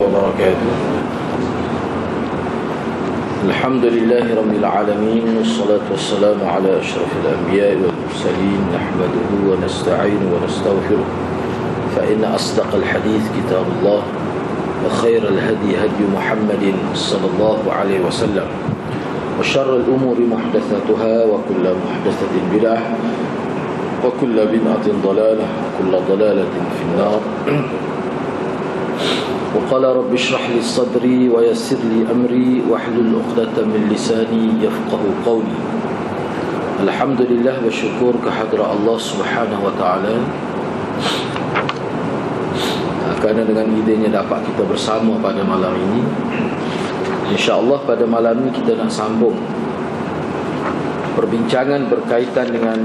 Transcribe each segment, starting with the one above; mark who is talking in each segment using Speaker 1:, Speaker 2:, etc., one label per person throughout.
Speaker 1: وبركاته. الحمد لله رب العالمين، والصلاة والسلام على أشرف الأنبياء والمرسلين، نحمده ونستعينه ونستغفره، فإن أصدق الحديث كتاب الله، وخير الهدي هدي محمد صلى الله عليه وسلم، وشر الأمور محدثاتها، وكل محدثة بدعة، وكل بدعة ضلالة، وكل ضلالة في النار. وقال رب اشرح لي صدري ويسر لي أمري واحلل عقدة من لساني يفقه قولي. Alhamdulillah wa syukur kehadrat Allah Subhanahu wa taala, kerana dengan idenya dapat kita bersama pada malam ini. InsyaAllah pada malam ini kita nak sambung perbincangan berkaitan dengan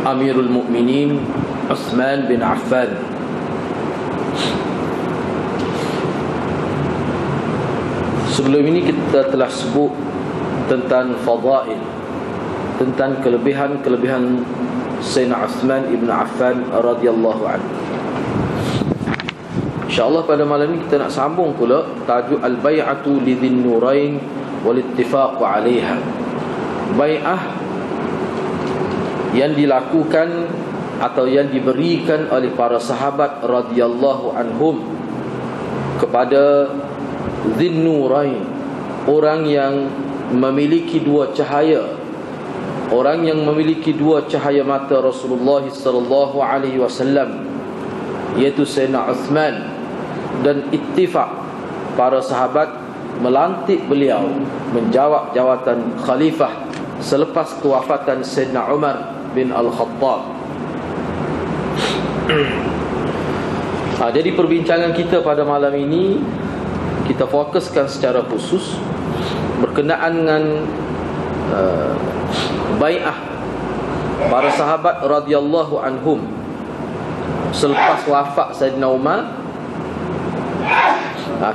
Speaker 1: Amirul Mukminin Uthman bin Affan. Sebelum ini kita telah sebut tentang fadail, tentang kelebihan-kelebihan Sayyidina Uthman ibn Affan radhiyallahu anhu. InsyaAllah pada malam ini kita nak sambung pula tajuk Al-Bay'atu lidhin nurain wal-ittifaqu 'alaiha. Bai'ah yang dilakukan atau yang diberikan oleh para sahabat radhiyallahu anhum kepada Dhin Nurain, orang yang memiliki dua cahaya, orang yang memiliki dua cahaya mata Rasulullah sallallahu alaihi wasallam, iaitu Sayyidina Uthman, dan ittifaq para sahabat melantik beliau menjawab jawatan khalifah selepas kewafatan Sayyidina Umar bin Al-Khattab. Jadi perbincangan kita pada malam ini kita fokuskan secara khusus berkenaan dengan bai'ah para sahabat radhiyallahu anhum selepas wafat Sayyidina Umar.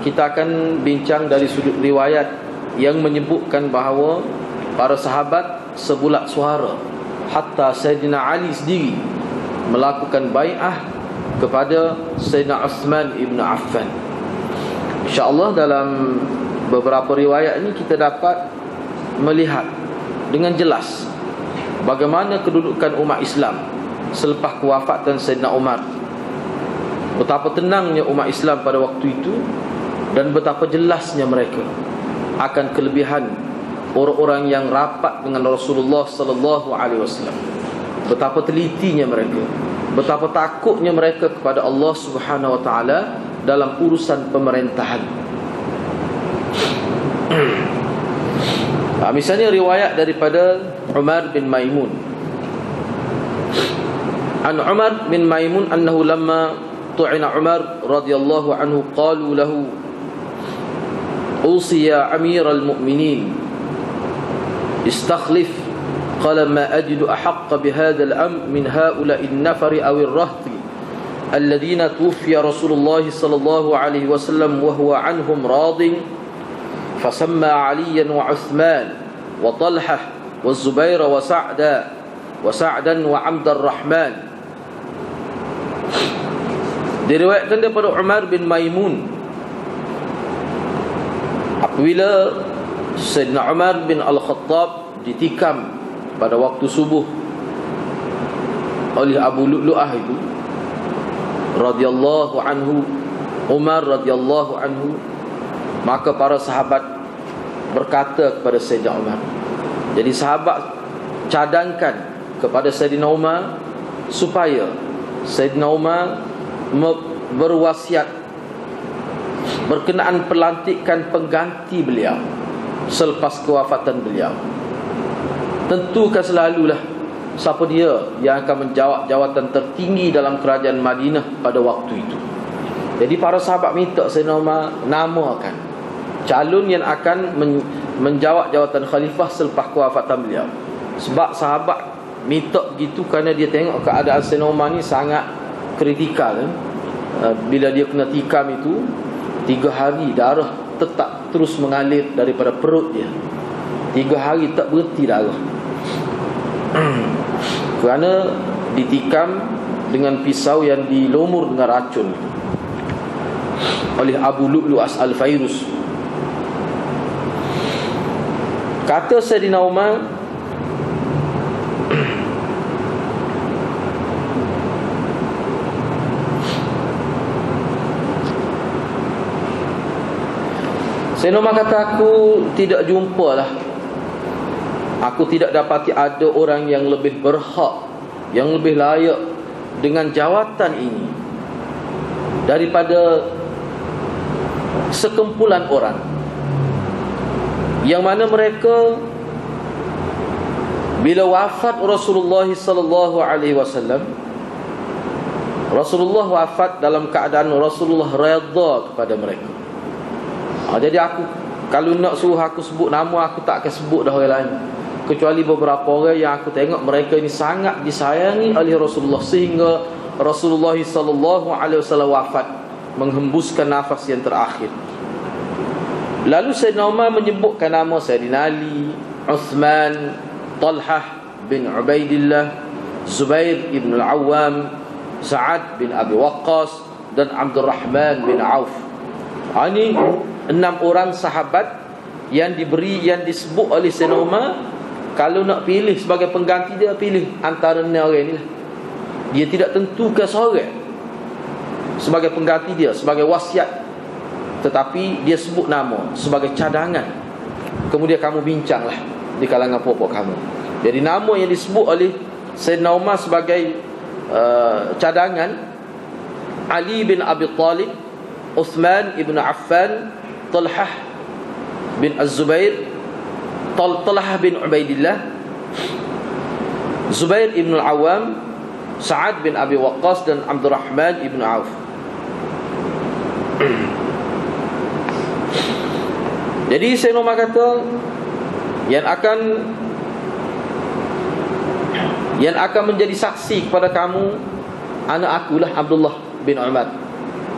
Speaker 1: Kita akan bincang dari sudut riwayat yang menyebutkan bahawa para sahabat sebulat suara, hatta Sayyidina Ali sendiri melakukan bai'ah kepada Sayyidina Uthman ibn Affan. InsyaAllah dalam beberapa riwayat ini kita dapat melihat dengan jelas bagaimana kedudukan umat Islam selepas kewafatan Sayyidina Umar. Betapa tenangnya umat Islam pada waktu itu, dan betapa jelasnya mereka akan kelebihan orang-orang yang rapat dengan Rasulullah sallallahu alaihi wasallam. Betapa telitinya mereka, betapa takutnya mereka kepada Allah Subhanahu wa taala dalam urusan pemerintahan. Misalnya riwayat daripada Umar bin Maimun. An Umar bin Maimun annahu lamma tu'ina Umar radhiyallahu anhu qalu lahu usi ya amiral mu'minin istakhlif qala ma ajidu ahaqqa bihadha al-amr min ha'ula'i an-nafari aw ar-rahti alladhina tuwfiya Rasulullah sallallahu alaihi wasallam wa huwa anhum radin fasamma Aliyan wa Uthman wa Talhah wa Zubair wa Sa'dan wa Abdul Rahman. Diriwayatkan daripada Umar bin Maimun, apabila Sayyidina Umar bin Al-Khattab ditikam pada waktu subuh oleh Abu Lu'lu'ah itu radhiyallahu anhu, Umar radhiyallahu anhu, maka para sahabat berkata kepada Sayyidina Umar. Jadi sahabat cadangkan kepada Sayyidina Umar supaya Sayyidina Umar berwasiat berkenaan pelantikan pengganti beliau selepas kewafatan beliau. Tentukan selalulah siapa dia yang akan menjawab jawatan tertinggi dalam kerajaan Madinah pada waktu itu. Jadi para sahabat minta Sayyidina Umar namakan calon yang akan menjawab jawatan khalifah selepas kewafatan beliau. Sebab sahabat minta begitu kerana dia tengok keadaan Sayyidina Umar ni sangat kritikal. Bila dia kena tikam itu 3 hari darah tetap terus mengalir daripada perut dia. 3 hari tak berhenti darah. Kerana ditikam dengan pisau yang dilumur dengan racun. oleh Abu Lu'lu'as Al-Fairuz. Kata Sayyidina Umar, Sayyidina Umar kata, aku tidak jumpa lah, aku tidak dapati ada orang yang lebih berhak, yang lebih layak dengan jawatan ini daripada sekumpulan orang yang mana mereka bila wafat Rasulullah sallallahu alaihi wasallam, Rasulullah wafat dalam keadaan Rasulullah redha kepada mereka. Jadi aku kalau nak suruh aku sebut nama, aku tak akan sebut dah orang lain, kecuali beberapa orang yang aku tengok mereka ini sangat disayangi oleh Rasulullah sehingga Rasulullah sallallahu alaihi wasallam wafat, menghembuskan nafas yang terakhir. Lalu Sayyidina Umar menyebutkan nama Sayyidina Ali, Uthman, Talhah bin Ubaidillah, Zubair ibn al-Awwam, Sa'ad bin Abi Waqqas dan Abdul Rahman bin Auf. Ini 6 orang sahabat yang disebut oleh Sayyidina Umar. Kalau nak pilih sebagai pengganti dia, pilih antara 6 orang ni lah. Dia tidak tentukan seorang sebagai pengganti dia, sebagai wasiat, tetapi dia sebut nama sebagai cadangan. Kemudian kamu bincanglah di kalangan puak-puak kamu. Jadi nama yang disebut oleh Sayyidina Umar sebagai cadangan: Ali bin Abi Talib, Uthman ibn Affan, Talhah bin Az-Zubair, Talhah bin Ubaidillah, Zubair ibn al-Awwam, Sa'ad bin Abi Waqqas dan Abdul Rahman ibn Auf. Jadi Sayyidina Umar kata, yang akan menjadi saksi kepada kamu, anak akulah Abdullah bin Umar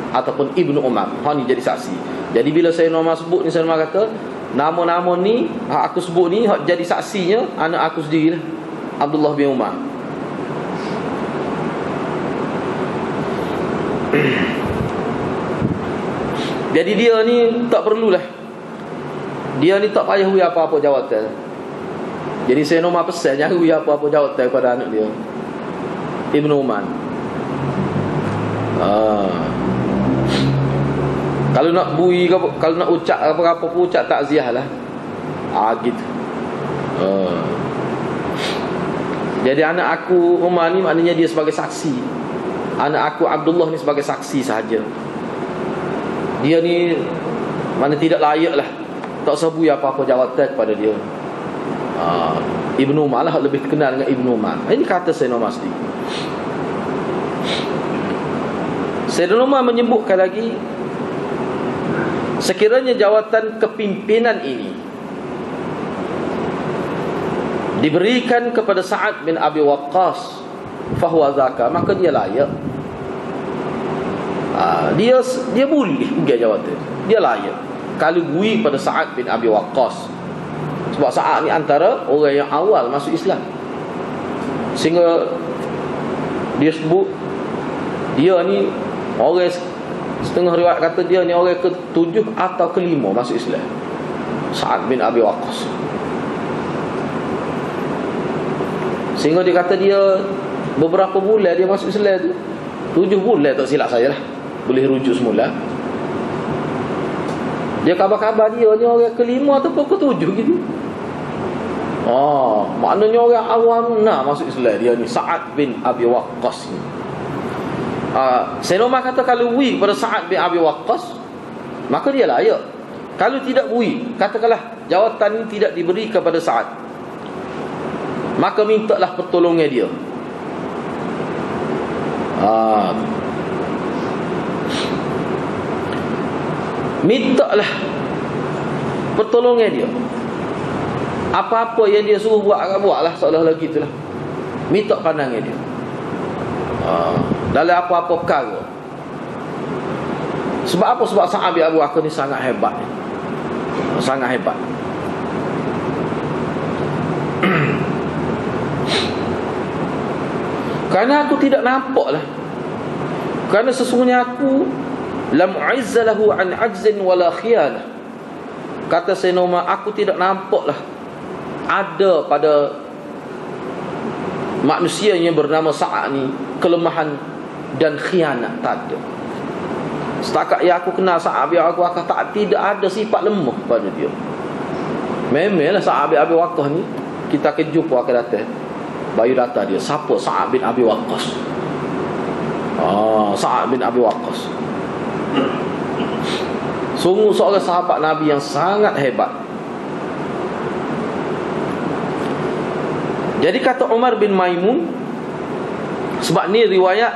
Speaker 1: ataupun Ibnu Umar. Ni jadi saksi. Jadi bila Sayyidina Umar sebut ni, Sayyidina Umar kata, nama-nama ni aku sebut ni, jadi saksinya anak aku sendirilah, Abdullah bin Umar. Jadi dia ni tak perlulah, dia ni tak payah beri apa-apa jawatan. Jadi Sayyidina Umar pesan jangan beri apa-apa jawatan kepada anak dia, Ibnu Umar. Kalau nak bui, kalau nak ucap apa-apa pun ucap takziah lah. Gitu. Jadi anak aku Umar ni maknanya dia sebagai saksi. Anak aku Abdullah ni sebagai saksi sahaja. Dia ni mana tidak layak lah, tak sebut apa-apa jawatan kepada dia. Ibnu Umar lah lebih terkenal dengan Ibnu Umar. Ini kata Sayyidina Umar sendiri. Sayyidina Umar menyebutkan lagi, sekiranya jawatan kepimpinan ini diberikan kepada Sa'ad bin Abi Waqqas, fahuwa zaka, maka dia layak. Dia boleh bagi jawatan, dia layak kalau beri pada Sa'ad bin Abi Waqqas. Sebab Sa'ad ni antara orang yang awal masuk Islam, sehingga dia sebut dia ni orang, setengah riwayat kata dia ni orang ke-7 atau ke-5 masuk Islam, Sa'ad bin Abi Waqqas. Sehingga dia kata dia beberapa bulan dia masuk Islam tu, 7 bulan tak silap saya lah, boleh rujuk semula. Dia kabar-kabar dia ni orang ke-5 ataupun ke-7 gitu. Maknanya orang awam nak masuk Islam dia ni, Sa'ad bin Abi Waqqas ni. Sayyidina Umar kata kalau bui pada Sa'ad bin Abi Waqqas, maka dia layak. Kalau tidak bui, katakanlah jawatan ini tidak diberi kepada Sa'ad, maka mintalah pertolongan dia. Mintalah pertolongan dia. Apa-apa yang dia suruh buatlah seolah-olah gitulah. Minta pandangan dia dalam apa-apa perkara. Sebab apa? Sebab Sa'ad bin Abi Waqqas ni sangat hebat. Sangat hebat. Kerana aku tidak nampak lah, kerana sesungguhnya aku lam u'izza lahu an ajzin wala khiyanah. Kata Sayyidina Umar, aku tidak nampaklah ada pada manusia yang bernama Sa'ad ni kelemahan dan khianat, tak ada. Setakat yang aku kenal Sa'ad bin Abi Waqqas, tidak ada sifat lemah pada dia. Memanglah Sa'ad bin Abi Waqqas ni kita akan jumpa akan datang. Bayu data dia, siapa Sa'ad bin Abi Waqqas? Sa'ad bin Abi Waqqas sungguh seorang sahabat Nabi yang sangat hebat. Jadi kata Umar bin Maimun, sebab ni riwayat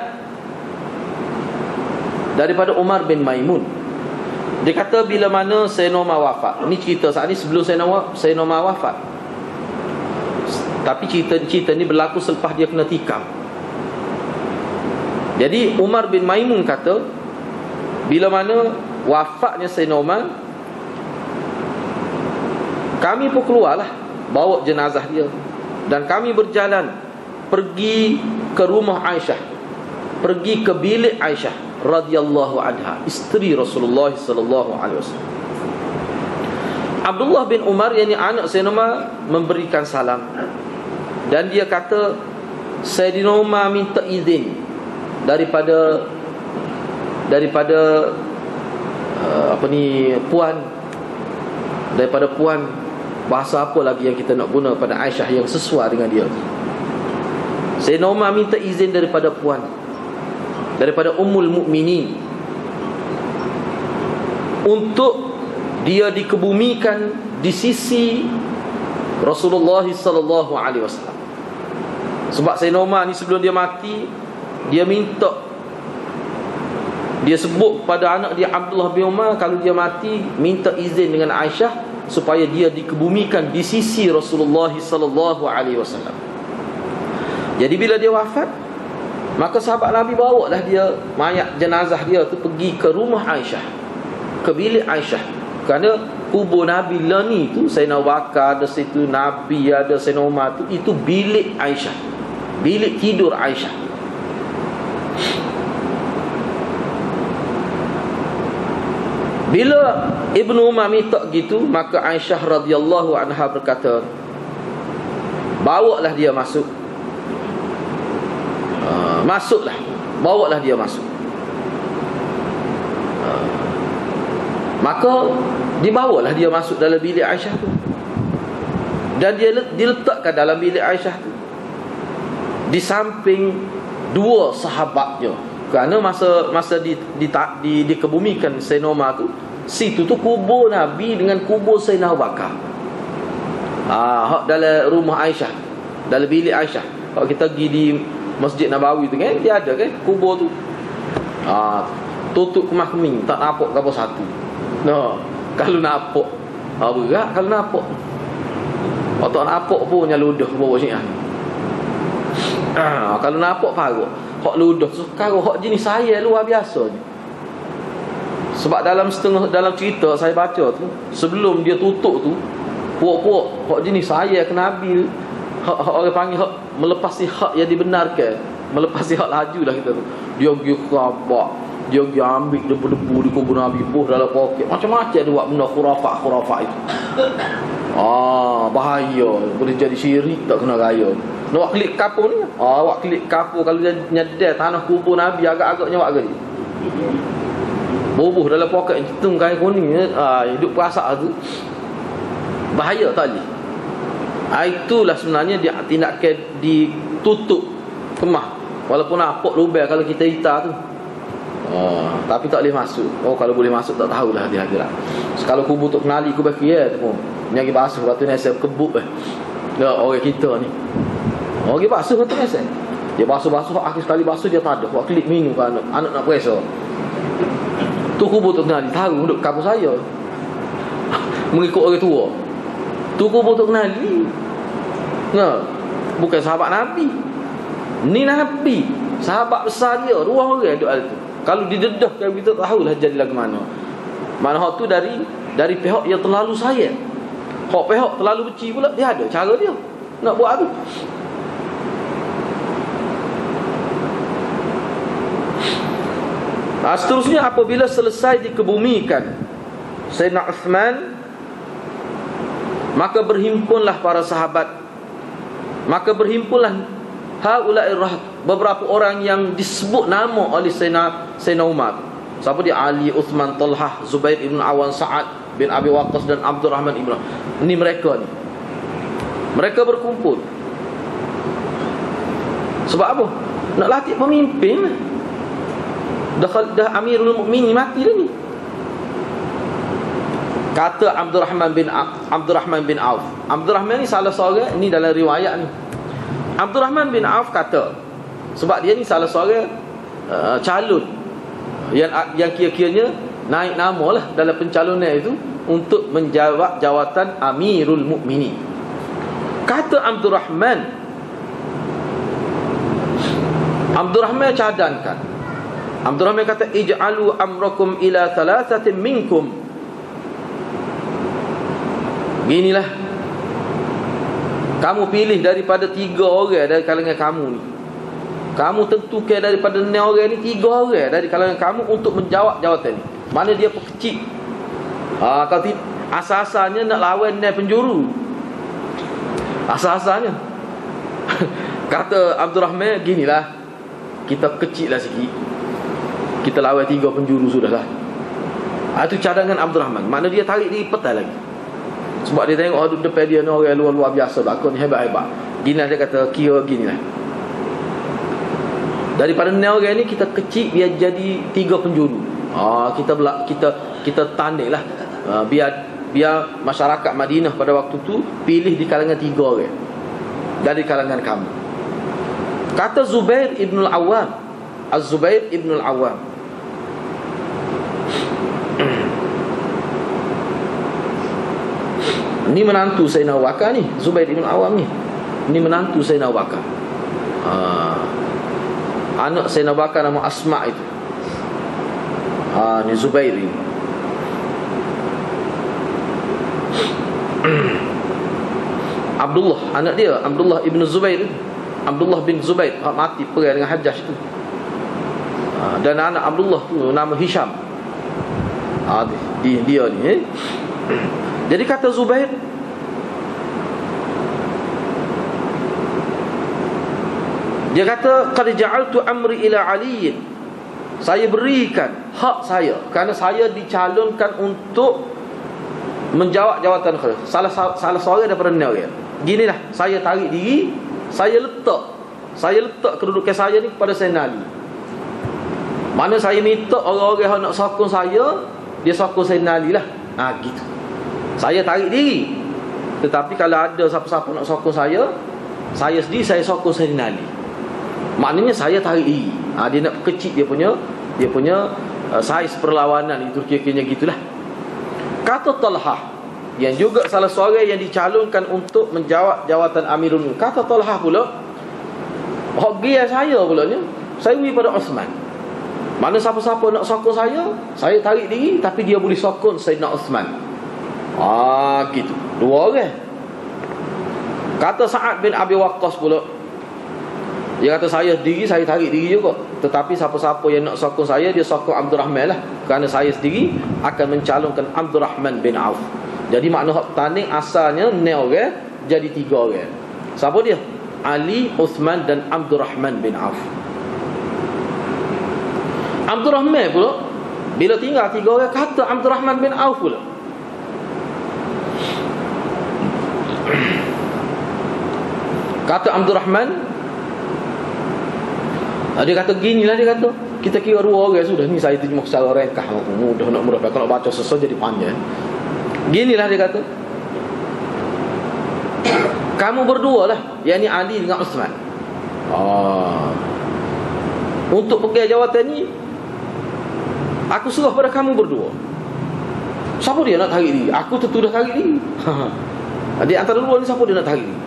Speaker 1: daripada Umar bin Maimun. Dia kata bila mana Sayyidina Umar wafat. Ni cerita saat ni sebelum Sayyidina Umar wafat. Tapi cerita ni berlaku selepas dia kena tikam. Jadi Umar bin Maimun kata, bila mana wafatnya Sayyidina Umar, kami pun keluarlah bawa jenazah dia, dan kami berjalan pergi ke rumah Aisyah, pergi ke bilik Aisyah radhiyallahu anha, isteri Rasulullah sallallahu alaihi wasallam. Abdullah bin Umar, yakni anak Sayyidina Umar, memberikan salam, dan dia kata Sayyidina Umar minta izin daripada puan, daripada puan, bahasa apa lagi yang kita nak guna pada Aisyah yang sesuai dengan dia. Sayyidina Umar minta izin daripada puan, daripada Ummul Mukminin, untuk dia dikebumikan di sisi Rasulullah sallallahu alaihi wasallam. Sebab Sayyidina Umar ni sebelum dia mati, dia sebut pada anak dia Abdullah bin Umar, kalau dia mati minta izin dengan Aisyah supaya dia dikebumikan di sisi Rasulullah sallallahu alaihi wasallam. Jadi bila dia wafat, maka sahabat Nabi bawalah dia, mayat jenazah dia tu, pergi ke rumah Aisyah, ke bilik Aisyah. Kerana kubur Nabi lah ni tu, Sayyidina Abu Bakar ada situ, Nabi ada, Sayyidina Umar tu, itu bilik Aisyah, bilik tidur Aisyah. Bila Ibnu Umar minta gitu, maka Aisyah radhiyallahu anha berkata, bawalah dia masuk. Masuklah, bawalah dia masuk. Maka dibawalah dia masuk dalam bilik Aisyah tu, dan dia diletakkan dalam bilik Aisyah tu di samping dua sahabatnya. Kerana masa dikebumikan Sayyidina Umar tu, situ tu kubur Nabi dengan kubur Sayyidina Abu Bakar. Dalam rumah Aisyah, dalam bilik Aisyah. Kalau kita pergi di Masjid Nabawi tu kan, dia ada kan kubur tu. Tutup kemah keming, tak nampak apa satu. Kalau nampak berat, kalau nampak. Kalau tak nampak pun nyaludah bawa sini. Kalau nampak parut, hak ludah sekarang hak jenis saya luar biasa ni. Sebab dalam cerita saya baca tu, sebelum dia tutup tu, puak-puak hak jenis saya ke Nabi, hak orang panggil hak melepasi hak yang dibenarkan, melepasi hak laju lah kita tu. Dia pergi khabak, dia pergi ambil debu-debu di kubur Nabi, buh dalam poket, macam-macam dia buat benda khurafat itu. Bahaya, boleh jadi syirik, tak kena raya. Nak klik kapur ni, awak klik kapur, kalau dia nyedar tanah kubur Nabi, agak-agaknya awak geli. Bubuh dalam poket, hitung kain kuning, hidup perasak tu. Bahaya tak boleh. Itulah sebenarnya dia tindakan ditutup kemah. Walaupun nampak lubang kalau kita hitar tu. Tapi tak boleh masuk. Kalau boleh masuk tak tahulah dia-dia. Kalau kubur tu kenali kubur kira tu pun nyari basuh, lepas tu ni saya kebuk orang kita ni. Orang basuh tu ni saya. Dia basuh-basuh, akhir sekali basuh dia tak ada. Buat klik minum kan anak nak periksa. Tu kubur tu kenali, tahu duduk kampung saya. Mengikut orang tua. Tu kubur tu kenali. Bukan sahabat Nabi. Ni Nabi, sahabat besar dia, dua orang duduk ada tu. Kalau didedahkan kita tahulah jadi lagu mana. Mana hak tu dari pihak yang terlalu sayang. Hak pihak terlalu benci pula, dia ada cara dia nak buat tu. Seterusnya, apabila selesai dikebumikan Sayyidina Uthman, maka berhimpunlah para sahabat. Maka berhimpunlah haula'ir rahat, beberapa orang yang disebut nama oleh Sayyidina Umar. Siapa dia? Ali, Uthman, Talhah, Zubair ibn Awan, Sa'ad bin Abi Waqqas dan Abdurrahman ibn. Ini mereka ni. Mereka berkumpul. Sebab apa? Nak latih pemimpin. Dah Amirul Mukminin mati dah ni. Kata Abdurrahman bin Auf. Abdurrahman ni salah seorang, ni dalam riwayat ni. Abdurrahman bin Auf kata, sebab dia ni salah seorang calon yang kira-kiranya naik nama lah dalam pencalonan itu untuk menjawab jawatan Amirul Mukminin. Kata Abdurrahman cadangkan. Abdurrahman kata, ij'alu amrakum ila thalathatin minkum. Ginilah, kamu pilih daripada 3 orang dari kalangan kamu ni. Kamu tentukan daripada 6 orang ni 3 orang dari kalangan kamu untuk menjawab jawatan ni. Mana dia pekecil. Kalau asal-asalnya nak lawan 6 penjuru. Asal-asalnya. Kata Abdurrahman, ginilah, kita kecil lah sikit, kita lawan 3 penjuru sudahlah. Itu cadangan Abdurrahman. Mana dia tarik diri petai lagi. Sebab dia tengok depan dia ni orang luar biasa, bakal ni hebat-hebat. Ginilah dia kata, kira ginilah, daripada 6 orang ni kita kecil biar jadi 3 penjuru. Kita tanding lah, biar masyarakat Madinah pada waktu tu pilih di kalangan 3 orang dari kalangan kamu. Kata Zubair ibn al-Awwam, Az-Zubair ibn al-Awwam, ni menantu Sayyidina Abu Bakar ni, Zubair ibn al-Awwam ni. Ni menantu Sayyidina Abu Bakar. Anak Sayyidina Abu Bakar nama Asma itu. Ni Zubair ni. Abdullah, anak dia Abdullah ibn Zubair. Abdullah bin Zubair mati perang dengan Hajjaj itu. Dan anak Abdullah tu nama Hisham. Dia ni Jadi kata Zubair, dia kata, qad ja'altu amri ila Ali. Saya berikan hak saya, kerana saya dicalonkan untuk menjawab jawatan khilaf. Salah seorang daripada orang. Ginilah, saya tarik diri, saya letak kedudukan saya ni kepada Sayyidina Ali. Mana saya minta orang-orang yang nak sokong saya, dia sokong Sayyidina Ali lah. Gitu. Saya tarik diri. Tetapi kalau ada siapa-siapa nak sokong saya sendiri saya sokong Sayyidina Ali. Maknanya saya tarik diri. Dia nak kecil dia punya saiz perlawanan itu, kira-kiranya gitulah. Kata Talhah, yang juga salah seorang yang dicalonkan untuk menjawab jawatan Amirul Mukminin. Kata Talhah pula, dia saya pula ni, saya beri pada Uthman. Mana siapa-siapa nak sokong saya tarik diri, tapi dia boleh sokong Sayyidina Uthman. Gitu. 2 orang. Kata Sa'ad bin Abi Waqqas pula, dia kata, saya tarik diri juga, tetapi siapa-siapa yang nak sokong saya, dia sokong Abdurrahman lah, kerana saya sendiri akan mencalonkan Abdurrahman bin Auf. Jadi makna hak tanding asalnya 6 orang jadi 3 orang. Siapa dia? Ali, Uthman dan Abdurrahman bin Auf. Abdurrahman pula, bila tinggal 3 orang, kata Abdurrahman bin Auf pula, kata Abdurrahman, dia kata ginilah, dia kata, kita kira 2 orang sudah. Ni saya terjemah secara rekah, mudah nak mudah. Kalau baca sesuai jadi panjang. Ginilah, dia kata, kamu berdua lah, yakni Ali dengan Uthman, untuk pegang jawatan ni, aku serah pada kamu berdua. Siapa dia nak tarik diri? Aku tentu dah tarik diri. Di antara 2 ni, siapa dia nak tarik diri?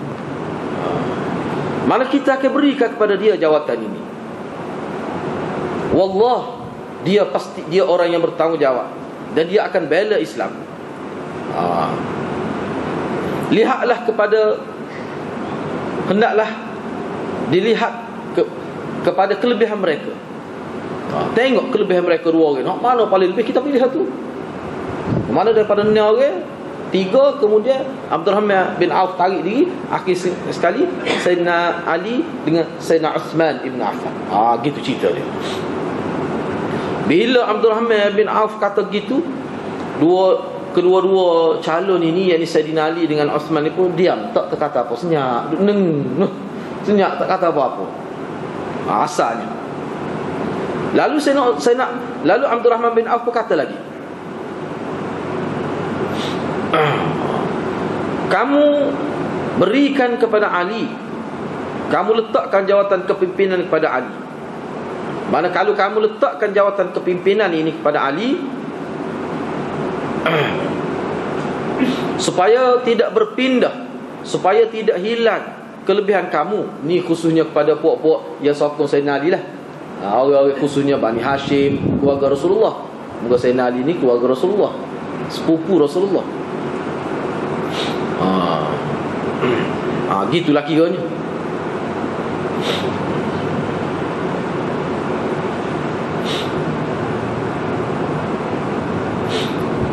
Speaker 1: Mana kita akan berikan kepada dia jawatan ini. Wallah, dia pasti, dia orang yang bertanggungjawab, dan dia akan bela Islam. Lihatlah hendaklah dilihat kepada kelebihan mereka. Tengok kelebihan mereka dua orang. Mana paling lebih, kita pilih satu. Mana daripada ni orang tiga, kemudian Abdurrahman bin Auf tarik diri, akhir sekali Sayyidina Ali dengan Sayyidina Uthman ibn Affan. Gitu cerita dia. Bila Abdurrahman bin Auf kata gitu, kedua-dua calon ini, yakni Sayyidina Ali dengan Uthman ni pun diam, tak terkata apa, senyap, senyap, tak kata apa-apa. Asalnya. Lalu lalu Abdurrahman bin Auf pun kata lagi, kamu berikan kepada Ali, kamu letakkan jawatan kepimpinan kepada Ali. Mana kalau kamu letakkan jawatan kepimpinan ini kepada Ali, supaya tidak berpindah, supaya tidak hilang kelebihan kamu. Ni khususnya kepada puak-puak yang sokong Sayyidina Ali lah. Orang-orang khususnya Bani Hashim, keluarga Rasulullah. Moga Sayyidina Ali ni keluarga Rasulullah, sepupu Rasulullah. Gitulah kiranya.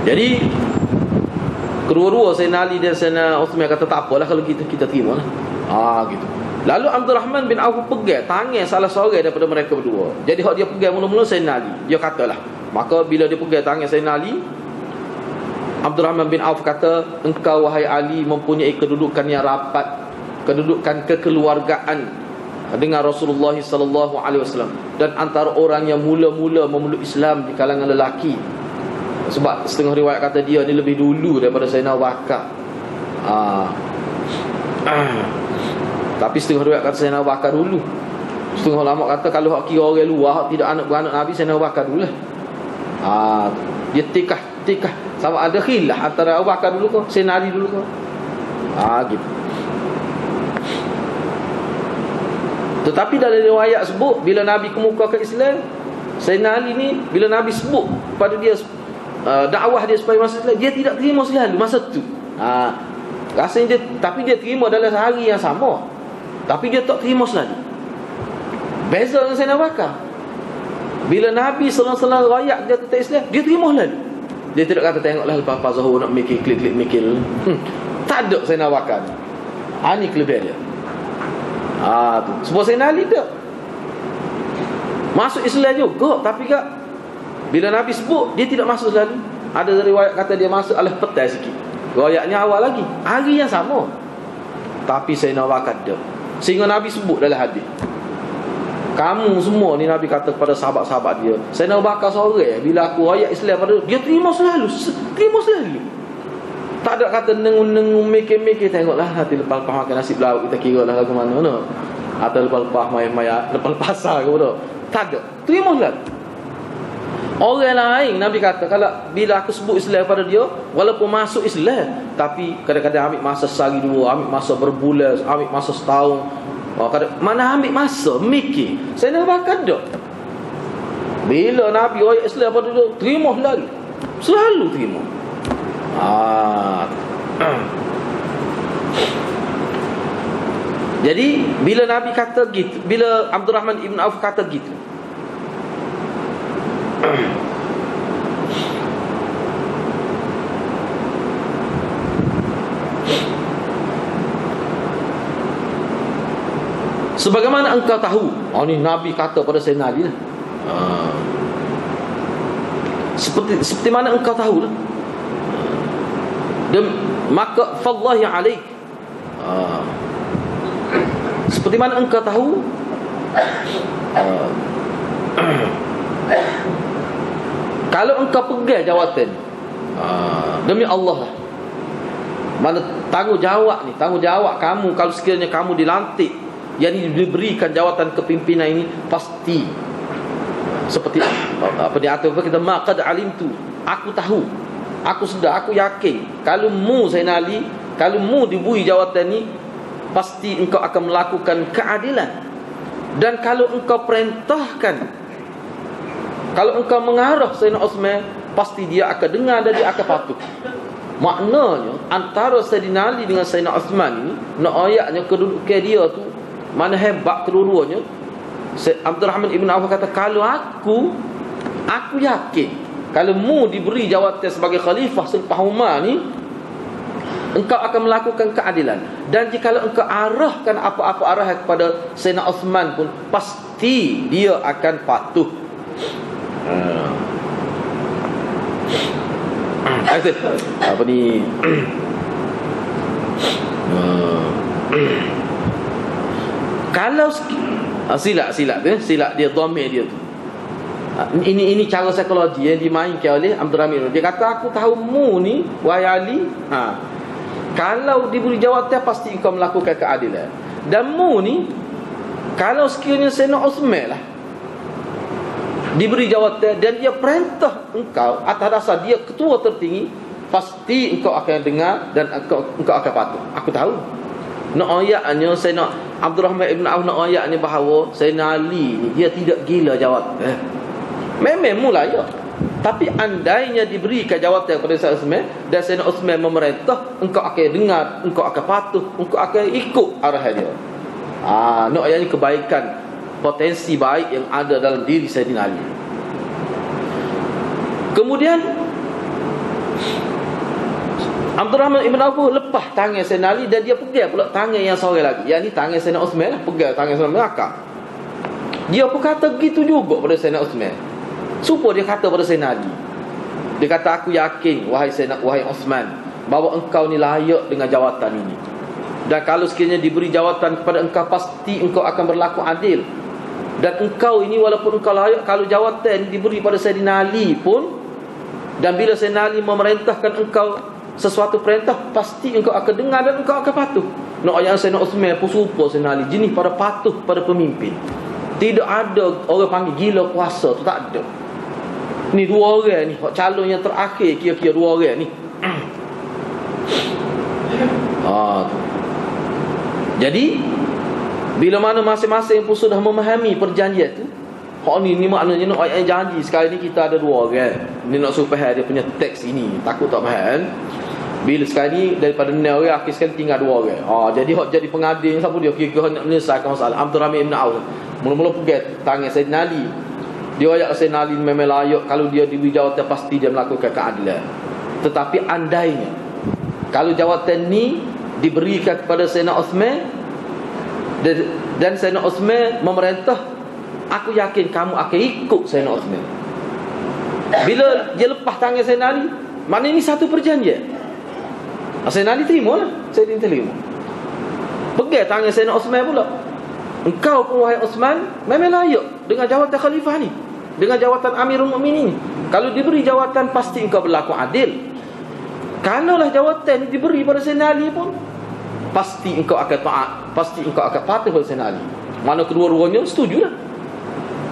Speaker 1: Jadi kedua-dua Sayyidina Ali dan Sayyidina Uthman kata tak apalah kalau kita terima lah. Gitu. Lalu Abdurrahman bin Auf pegang tangan salah seorang daripada mereka berdua. Jadi hak dia pegang mula-mula Sayyidina Ali. Dia katalah, maka bila dia pegang tangan Sayyidina Ali, Abdurrahman bin Auf kata, engkau wahai Ali mempunyai kedudukan yang rapat, kedudukan kekeluargaan dengan Rasulullah sallallahu alaihi wasallam, dan antara orang yang mula-mula memeluk Islam di kalangan lelaki. Sebab setengah riwayat kata dia ni lebih dulu daripada Sayyidina Abu Bakar. Tapi setengah riwayat kata Sayyidina Abu Bakar dulu. Setengah ulama kata kalau hak kira orang luar, hak tidak anak beranak Nabi, Sayyidina Abu Bakar dulu lah. Dia tikah sama ada khilaf antara Abu Bakar dulu ke Sayyidina Ali dulu ke. Gitu. Tetapi dalam riwayat sebut, bila Nabi kemukakan Islam, Sayyidina Ali ni bila Nabi sebut pada dia dakwah dia supaya masuk Islam, dia tidak terima selalu masa tu. Rasanya dia, tapi dia terima dalam sehari yang sama, tapi dia tak terima selalu. Beza dengan Sayyidina Abu Bakar. Bila Nabi sallallahu alaihi wasallam rakyat dia tentang Islam, dia terima selalu. Dia tidak kata tengoklah lepas Zuhur nak mikir klik-klik mikir. Tak ada Sayyidina Abu Bakar. Ini kelebihan dia. Tu. Sebab Sayyidina Ali tak masuk Islam juga, tapi bila Nabi sebut, dia tidak masuk selalu. Ada riwayat kata dia masuk alah petai sikit. Riwayatnya awal lagi, hari yang sama. Tapi Sayyidina Abu Bakar tak. Sehingga Nabi sebut dalam hadis, kamu semua ni, Nabi kata kepada sahabat-sahabat dia, Sayyidina Abu Bakar seorang bila aku rakyat Islam pada dia terima selalu. Tak ada kata nengung-nengung mikir-mikir, tengoklah hati lepas makan nasi lauk kita kira lah lagu mana. Atau lepas maya lepas pasar ke bodoh. Tak ada. Terima selalu. Orang lain Nabi kata kalau bila aku sebut Islam pada dia, walaupun masuk Islam, tapi kadang-kadang ambil masa sehari dua, ambil masa berbulan, ambil masa setahun. Mana ambil masa mikir. Saya nak bakar dak. Bila Nabi ayat Islam pada dia, terima lagi. Selalu terima. Jadi bila Nabi kata gitu, bila Abdurrahman ibn Auf kata gitu, sebagaimana engkau tahu, ni Nabi kata pada Sayyidina Ali lah. Seperti mana engkau tahu lah. Dan maka fallahi alaik, seperti mana engkau tahu, kalau engkau pegang jawatan, demi Allah lah, mana tanggungjawab ni, tanggungjawab kamu kalau sekiranya kamu dilantik, yang diberikan jawatan kepimpinan ini, pasti seperti apa dia atur kita, maqad alimtu, aku tahu, aku sudah, aku yakin, kalau mu Sayyidina Ali, kalau mu diberi jawatan ni, pasti engkau akan melakukan keadilan. Dan kalau engkau perintahkan, kalau engkau mengarah Sayyidina Uthman, pasti dia akan dengar dan dia akan patuh. Maknanya antara Sayyidina Ali dengan Sayyidina Uthman ini, nak ayatnya kedudukan dia tu, mana hebat kedua-duanya. Abdul Rahman Ibn Auf kata, kalau aku yakin kalau mu diberi jawatan sebagai khalifah selepas Umar ni, engkau akan melakukan keadilan. Dan jika engkau arahkan apa-apa arahan kepada Sayyidina Osman pun, pasti dia akan patuh. Apa ni? Kalau silap dia dhamir dia tu. Ini cara psikologi yang dimainkan oleh Abdul Rahman. Dia kata, aku tahu mu ni wahai Ali, kalau diberi jawatan pasti engkau melakukan keadilan. Dan mu ni, kalau sekiranya Sayyidina Osman lah diberi jawatan dan dia perintah engkau atas dasar dia ketua tertinggi, pasti engkau akan dengar dan engkau akan patuh. Aku tahu. Nak ayatnya Sayyidina Abdul Rahman Ibn Auf, nak ayatnya bahawa Sayyidina Ali ni dia tidak gila jawatan. Memang mula ya. Tapi andainya diberikan jawatan kepada Sayyidina Osman dan Sayyidina Osman memerintah, engkau akan dengar, engkau akan patuh, engkau akan ikut arahan dia. Nak ayat ni kebaikan, potensi baik yang ada dalam diri Sayyidina Ali. Kemudian Abdul Rahman Ibn Auf lepas tangan Sayyidina Ali dan dia pegang pula tangan yang seorang lagi. Yang ni tangan Sayyidina Osman lah, pegang tangan Sayyidina Melaka. Dia pun kata gitu juga pada Sayyidina Osman. Supaya dia kata pada Sayyidina Ali, dia kata, aku yakin wahai Osman, bahawa engkau ni layak dengan jawatan ini. Dan kalau sekiranya diberi jawatan kepada engkau, pasti engkau akan berlaku adil. Dan engkau ini walaupun engkau layak, kalau jawatan diberi pada Sayyidina Ali pun, dan bila Sayyidina Ali memerintahkan engkau sesuatu perintah, pasti engkau akan dengar dan engkau akan patuh. Nak ayat Sayyidina Osman pun serupa Sayyidina Ali, jenis pada patuh pada pemimpin. Tidak ada orang panggil gila kuasa tu, tak ada. Ni dua orang ni, calon yang terakhir, kira-kira dua orang ni. Jadi bila mana masing-masing pun sudah memahami perjanjian tu, ni maknanya nak ayat janji. Sekali ni kita ada dua orang. Ni nak suruh faham dia punya teks ini, takut tak faham. Bila sekali ni daripada 6 orang, akhir sekali tinggal 2 orang. Jadi hak jadi pengadil siapa dia, kira-kira nak menyelesaikan masalah. Abdul Rahman Ibn Auf mula-mula pegang tangan Sayyidina Ali. Dia ayat Sayyidina Ali memang layak, kalau dia diberi jawatan pasti dia melakukan keadilan. Tetapi andainya kalau jawatan ni diberikan kepada Sayyidina Osman dan Sayyidina Osman memerintah, aku yakin kamu akan ikut Sayyidina Osman. Bila dia lepas tangan Sayyidina Ali, mana ini satu perjanjian. Sayyidina Ali terima lah. Sayyidina terima. Pegang tangan Sayyidina Osman pula. Engkau pun wahai Osman memang layak dengan jawatan khalifah ni, dengan jawatan Amirul Mukminin ni. Kalau diberi jawatan pasti engkau berlaku adil. Kalaulah jawatan ni diberi pada Sayyidina Ali pun, pasti engkau akan taat, pasti engkau akan patuh pada Sayyidina Ali. Mana kedua-duanya setujulah.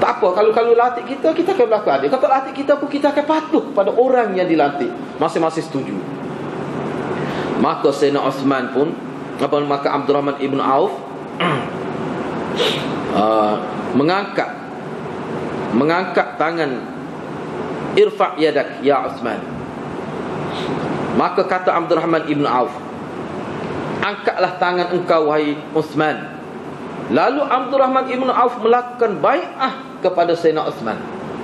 Speaker 1: Tak apa, kalau latih kita akan berlaku adil. Kalau latih kita pun, kita akan patuh pada orang yang dilantik. Masing-masing setuju. Maka Sayyidina Osman pun, maka Abdul Rahman Ibn Auf mengangkat tangan, irfa' yadak ya Osman. Maka kata Abdul Rahman Ibn Auf, angkatlah tangan engkau wahai Osman. Lalu Abdul Rahman Ibn Auf melakukan bai'ah kepada Sayyidina Osman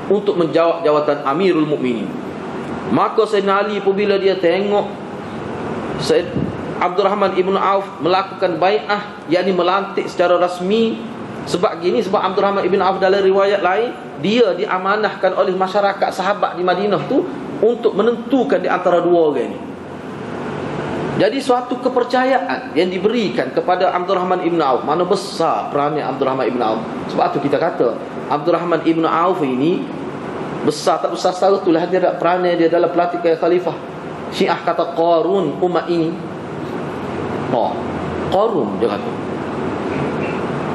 Speaker 1: untuk menjawab jawatan Amirul Mukminin. Maka Sayyidina Ali apabila dia tengok Abdul Rahman Ibn Auf melakukan bai'ah, yakni melantik secara rasmi. Sebab gini, sebab Abdul Rahman Ibn Auf dalam riwayat lain, dia diamanahkan oleh masyarakat sahabat di Madinah tu untuk menentukan di antara dua orang ni. Jadi suatu kepercayaan yang diberikan kepada Abdul Rahman Ibn Auf. Mana besar peranan Abdul Rahman Ibn Auf. Sebab tu kita kata Abdul Rahman Ibn Auf ini besar tak besar secara tu lah dia ada peranan dia dalam pelantikan khalifah. Syiah kata Qarun umat ini. Qarun dia kata.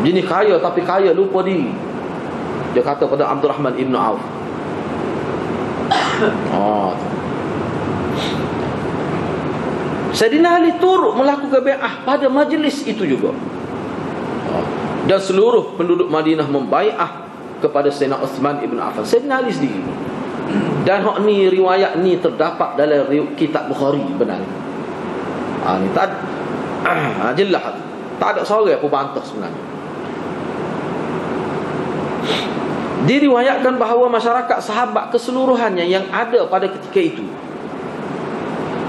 Speaker 1: Jenis kaya tapi kaya lupa diri. Dia kata pada Abdul Rahman Ibn Auf. Sayyidina Ali turut melakukan bai'ah pada majlis itu juga. Dan seluruh penduduk Madinah membai'ah kepada Sayyidina Uthman Ibn Affan. Sayyidina Ali sendiri. Dan hak ni, riwayat ni terdapat dalam kitab Bukhari benar. Ni tak jelas. Tak ada seorang pun bantah sebenarnya. Diriwayatkan bahawa masyarakat sahabat keseluruhannya yang ada pada ketika itu,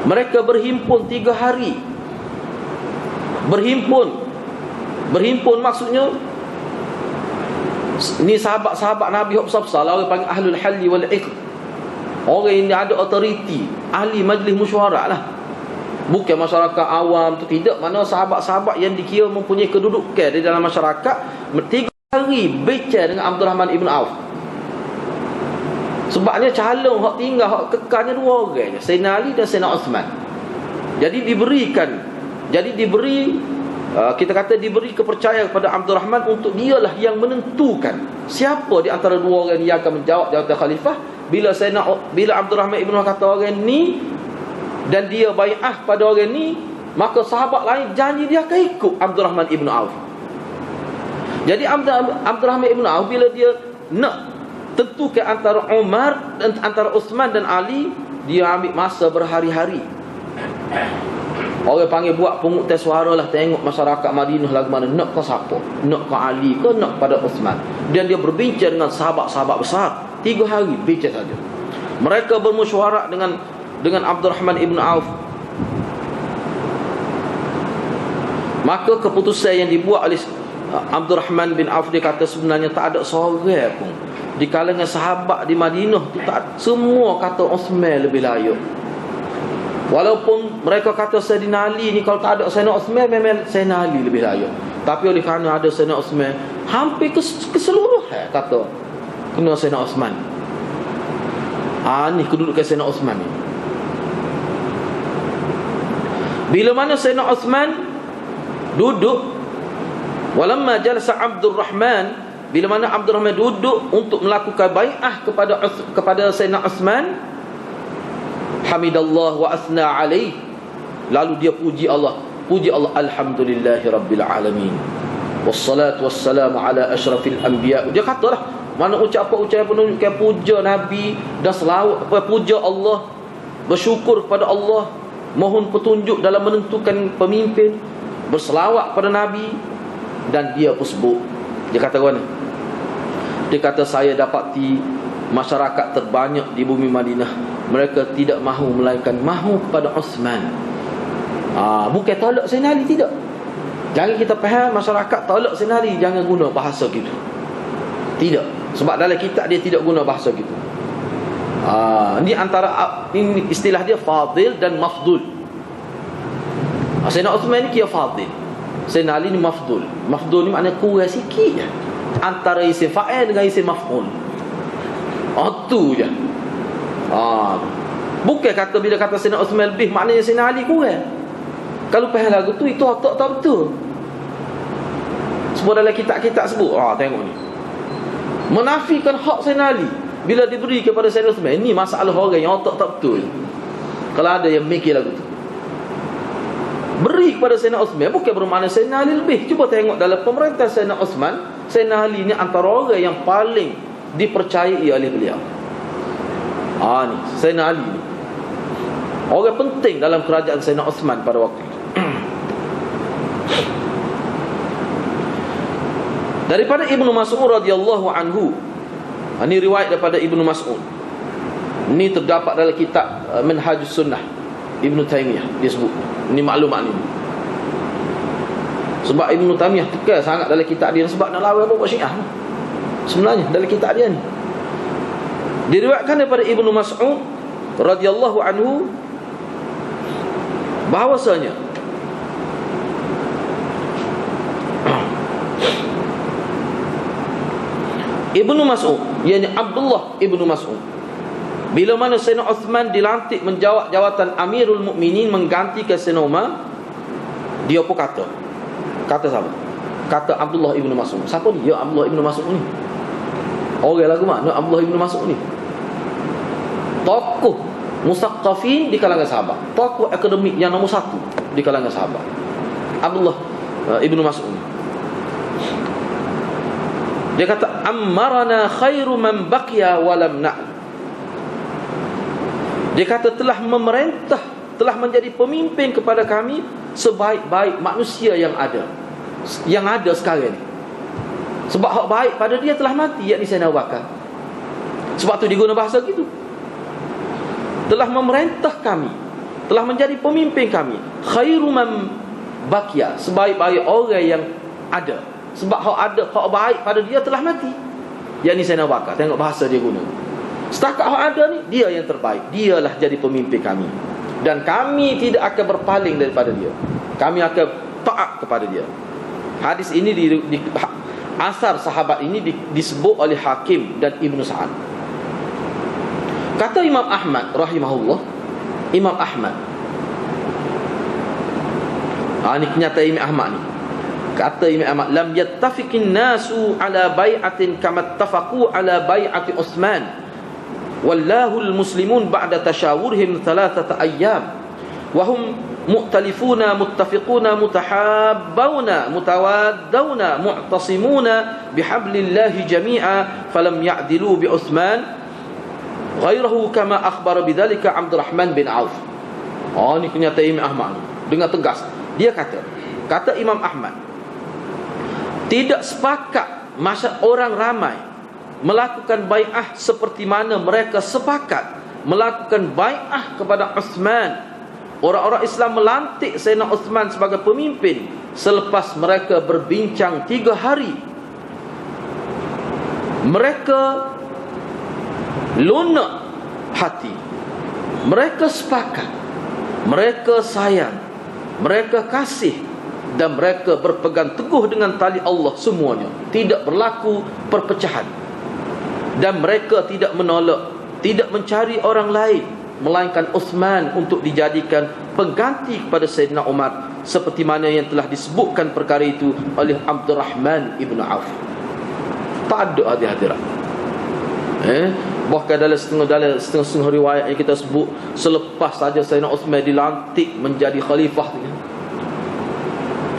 Speaker 1: mereka berhimpun 3 hari. Berhimpun maksudnya, ni sahabat-sahabat Nabi hok besar-besar lah, orang panggil ahlul halli wal iqd. Orang yang ada autoriti, ahli majlis mesyuarat lah. Bukan masyarakat awam tu, tidak. Mana sahabat-sahabat yang dikira mempunyai kedudukan di dalam masyarakat, 3 hari bicara dengan Abdul Rahman ibn Auf. Sebabnya calon hak tinggal, hak kekalnya 2 orang je, Sayyidina Ali dan Sayyidina Uthman. Jadi diberi kita kata diberi kepercayaan kepada Abdul Rahman untuk dialah yang menentukan siapa di antara 2 orang yang akan menjawab jawatan khalifah. Bila Abdul Rahman ibn Auf kata orang ni dan dia bai'ah pada orang ni, maka sahabat lain janji dia akan ikut Abdul Rahman ibn Auf. Jadi Abdul Rahman ibn Auf bila dia nak tentukan antara Umar dan antara Uthman dan Ali, dia ambil masa berhari-hari. Orang panggil buat pengutan suara lah, tengok masyarakat Madinah lagu mana, nak ke siapa, nak ke Ali ke nak pada Uthman. Dan dia berbincang dengan sahabat-sahabat besar 3 hari bincang saja. Mereka bermusyawarah dengan Abdul Rahman ibn Auf. Maka keputusan yang dibuat oleh Abdul Rahman bin Auf, dia kata sebenarnya tak ada seorang pun di kalangan sahabat di Madinah tu, tak, semua kata Uthman lebih layak. Walaupun mereka kata Sayyidina Ali ni, kalau tak ada Sayyidina Uthman, memang Sayyidina Ali lebih layak. Tapi oleh kerana ada Sayyidina Uthman, hampir keseluruhan kata kena Sayyidina Uthman. Ni kedudukan Sayyidina Uthman ni. Bila mana Sayyidina Uthman duduk, walamma jalasa Abdul Rahman, bila mana Abdul Rahman duduk untuk melakukan bai'ah kepada Sayyidina Uthman, hamidallah wa asna alaih, lalu dia puji Allah, alhamdulillahi rabbil alamin, wassalatu wassalamu ala asyrafil anbiya. Dia katalah, mana ucapan penunjukan puja Nabi dan selawat, puja Allah, bersyukur kepada Allah, mohon petunjuk dalam menentukan pemimpin, berselawat pada Nabi. Dan dia pun sebut, dia kata mana? Dia kata, saya dapati masyarakat terbanyak di bumi Madinah, mereka tidak mahu melainkan mahu kepada Uthman. Bukan tolak Sayyidina Ali, tidak. Jangan kita faham masyarakat tolak Sayyidina Ali, jangan guna bahasa gitu. Tidak. Sebab dalam kitab dia tidak guna bahasa gitu. Ini antara, ini istilah dia fadil dan mafdul. Sayyidina Uthman ni kira fadil, Sayyidina Ali ni mafdul. Mafdul ni maknanya kurang sikit je antara isim fa'il dengan isim maf'ul. Tu je. Bukan kata bila kata Sayyidina Uthman lebih, maknanya Sayyidina Ali kurang. Kalau faham lagu tu, itu tak betul. Sebab dalam kitab-kitab sebut, tengok ni, menafikan hak Sayyidina Ali bila diberi kepada Sayyidina Uthman. Ini masalah orang yang otak tak betul. Kalau ada yang mikir lagu tu, beri kepada Sayyidina Uthman bukan bermakna Sayyidina Ali lebih. Cuba tengok dalam pemerintah Sayyidina Uthman, Sayyidina Ali ni antara orang yang paling dipercayai oleh beliau. Ni Sayyidina Ali ni orang penting dalam kerajaan Sayyidina Uthman pada waktu itu. Daripada Ibnu Mas'ud radhiyallahu anhu, ini riwayat daripada Ibnu Mas'ud. Ini terdapat dalam kitab Minhajus Sunnah Ibnu Taimiyah, dia sebut. Ini maklumat ni. Sebab Ibnu Taimiyah tekan sangat dalam kitab dia, sebab nak lawan apa Syiah. Sebenarnya dalam kitab dia ni diriwayatkan daripada Ibnu Mas'ud radhiyallahu anhu bahwasanya Ibnu Mas'ud, yakni Abdullah Ibnu Mas'ud, bila mana Sayyidina Uthman dilantik menjawab jawatan Amirul Mukminin menggantikan Sayyidina Umar, dia pun kata siapa? Kata Abdullah Ibnu Mas'ud. Siapa dia Abdullah Ibnu Mas'ud ni? Orang lagu mana Abdullah Ibnu Mas'ud ni? Tokoh musaqqafin di kalangan sahabat, tokoh akademik yang nombor 1 di kalangan sahabat, Abdullah Ibnu Mas'ud. Dia kata, ammarana khairu man baqiya wa lam na'lam. Dia kata telah memerintah, telah menjadi pemimpin kepada kami sebaik-baik manusia yang ada sekarang ni. Sebab hak baik pada dia telah mati, yakni Sayyidina Abu Bakar. Sebab tu dia guna bahasa gitu. Telah memerintah kami, telah menjadi pemimpin kami. Khairu man baqiya, sebaik-baik orang yang ada. Sebab hak ada, hak baik pada dia telah mati, yakni Sayyidina Abu Bakar. Tengok bahasa dia guna. Setakat hak ada ni, dia yang terbaik. Dialah jadi pemimpin kami. Dan kami tidak akan berpaling daripada dia. Kami akan taat kepada dia. Hadis ini asar sahabat ini disebut oleh Hakim dan Ibnu Sa'ad. Kata Imam Ahmad rahimahullah, Imam Ahmad, ini kenyataan Imam Ahmad ni. Kata Imam Ahmad, lam yattafiqin nasu ala bai'atin kama ittafaqu ala bai'ati Utsman. Wallahu al-muslimun ba'da tashawurihim 3 ayyam wa hum mu'talifuna muttafiquna mutahabbawna mutawaddawna mu'tasimuna bihablillahi jami'a falam ya'dilu bi Utsman ghairahu kama akhbara bidzalika Abdurrahman bin Auf. Ini kenyataan Imam Ahmad dengan tegas. Dia kata Imam Ahmad, tidak sepakat orang ramai melakukan bai'ah seperti mana mereka sepakat melakukan bai'ah kepada Utsman. Orang-orang Islam melantik Sayyidina Utsman sebagai pemimpin selepas mereka berbincang 3 hari. Mereka lunak hati, mereka sepakat, mereka sayang, mereka kasih, dan mereka berpegang teguh dengan tali Allah semuanya. Tidak berlaku perpecahan. Dan mereka tidak menolak, tidak mencari orang lain melainkan Utsman untuk dijadikan pengganti kepada Sayyidina Umar, seperti mana yang telah disebutkan perkara itu oleh Abdurrahman ibn Auf. Tak ada hadirat. Bahkan dalam setengah riwayat yang kita sebut, selepas saja Sayyidina Utsman dilantik menjadi khalifah,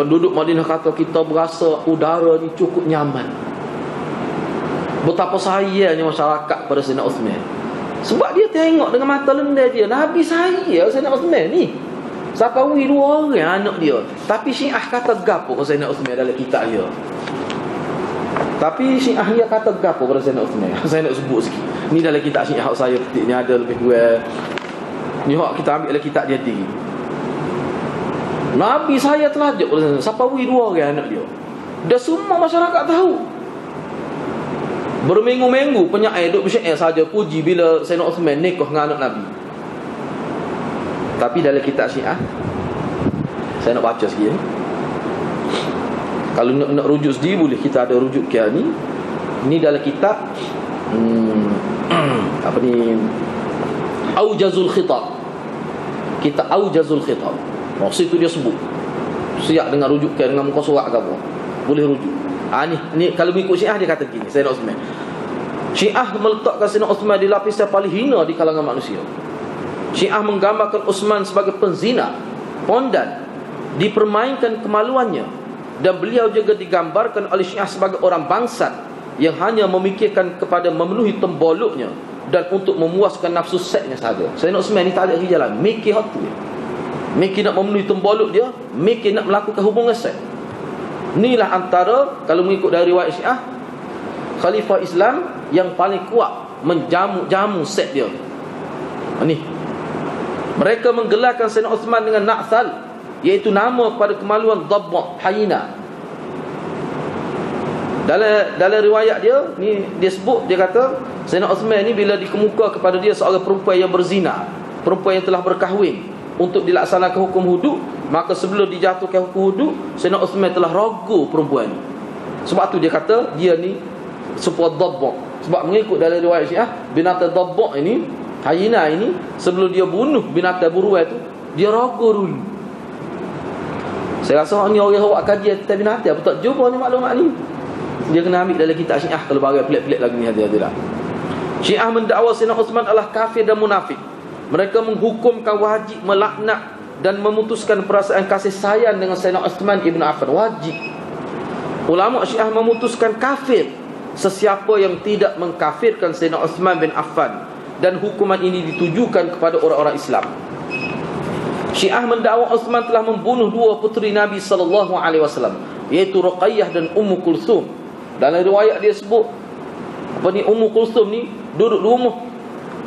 Speaker 1: penduduk Madinah kata, kita berasa udara ni cukup nyaman. Betapa sayangnya masyarakat pada Sayyidina Utsman. Sebab dia tengok dengan mata lendai dia, Nabi saya Sayyidina Utsman ni Sapawi 2 orang anak dia. Tapi Syiah kata gapo pada Sayyidina Utsman dalam kitab dia. Tapi Syiah dia kata gapo pada Sayyidina Utsman. Saya nak sebut sikit. Ni dalam kitab Syiah saya petik ni ada lebih kurang. Ni hak kita ambil dalam kitab dia tinggi. Nabi saya telah ajak pada Sapawi 2 orang anak dia. Dah semua masyarakat tahu. Berminggu-minggu penyair duk bersyair saja puji bila Sayyidina Utsman nikah dengan anak Nabi. Tapi dalam kitab Syiah, saya nak baca sikit. Kalau nak rujuk sendiri boleh, kita ada rujuk kia ni. Ni dalam kitab apa ni, Aujazul Khitab. Kitab Aujazul Khitab. Maksud itu dia sebut. Siap dengan rujuk kia, dengan muka surat ke apa, boleh rujuk. Ni kalau mengikut Syiah dia kata gini, Sayyidina Utsman. Syiah meletakkan Sayyidina Utsman di lapisan paling hina di kalangan manusia. Syiah menggambarkan Utsman sebagai penzina, pondan, dipermainkan kemaluannya, dan beliau juga digambarkan oleh Syiah sebagai orang bangsat yang hanya memikirkan kepada memenuhi temboloknya dan untuk memuaskan nafsu seksnya saja. Sayyidina Utsman ni tak ada lagi jalan, mikir hak tu. Mikir nak memenuhi tembolok dia, mikir nak melakukan hubungan seks. Inilah antara, kalau mengikut dari riwayat Syiah, khalifah Islam yang paling kuat menjamu seks dia. Ni mereka menggelarkan Sayyidina Utsman dengan Na'thal, iaitu nama kepada kemaluan Dhabba, hyena. Dalam riwayat dia ni, dia sebut, dia kata Sayyidina Utsman ni bila dikemuka kepada dia seorang perempuan yang berzina, perempuan yang telah berkahwin, untuk dilaksanakan hukum hudud, maka sebelum dijatuhkan hukum hudud, Sayyidina Utsman telah ragu perempuan ni. Sebab tu dia kata dia ni sebuah Dhabba. Sebab mengikut dalam riwayat Syiah, binatang Dhabba ini, hyena ini, sebelum dia bunuh binatang buruan tu, dia ragu dulu. Saya rasa ni orang awak kajian tentang binatang, apa tak jumpa ni maklumat ni. Dia kena ambil dalam kitab Syiah kalau barang pelik-pelik lagi ni hati-hatilah. Syiah mendakwa Sayyidina Utsman adalah kafir dan munafik. Mereka menghukumkan wajib melaknat dan memutuskan perasaan kasih sayang dengan Sayyidina Utsman ibn Affan. Wajib. Ulama Syiah memutuskan kafir sesiapa yang tidak mengkafirkan Sayyidina Utsman bin Affan, dan hukuman ini ditujukan kepada orang-orang Islam. Syiah mendakwa Utsman telah membunuh 2 puteri Nabi sallallahu alaihi wasallam, iaitu Ruqayyah dan Ummu Kulthum, Dalam riwayat dia sebut Ummu Kulsum ni duduk di rumah.